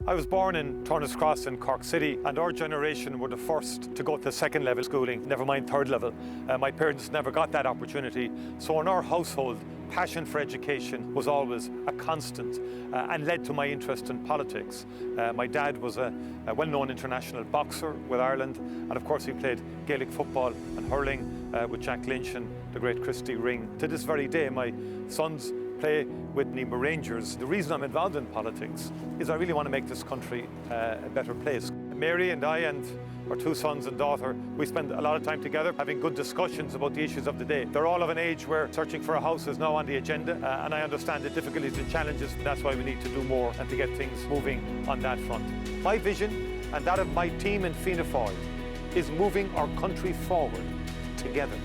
I was born in Turner's Cross in Cork City, and our generation were the first to go to second level schooling, never mind third level. My parents never got that opportunity, so in our household, passion for education was always a constant and led to my interest in politics. My dad was a well-known international boxer with Ireland, and of course he played Gaelic football and hurling with Jack Lynch and the great Christy Ring. To this very day, my sons play with Nima Rangers. The reason I'm involved in politics is I really want to make this country a better place. Mary and I and our two sons and daughter, we spend a lot of time together having good discussions about the issues of the day. They're all of an age where searching for a house is now on the agenda, and I understand the difficulties and challenges. That's why we need to do more and to get things moving on that front. My vision and that of my team in Fianna Fáil is moving our country forward together.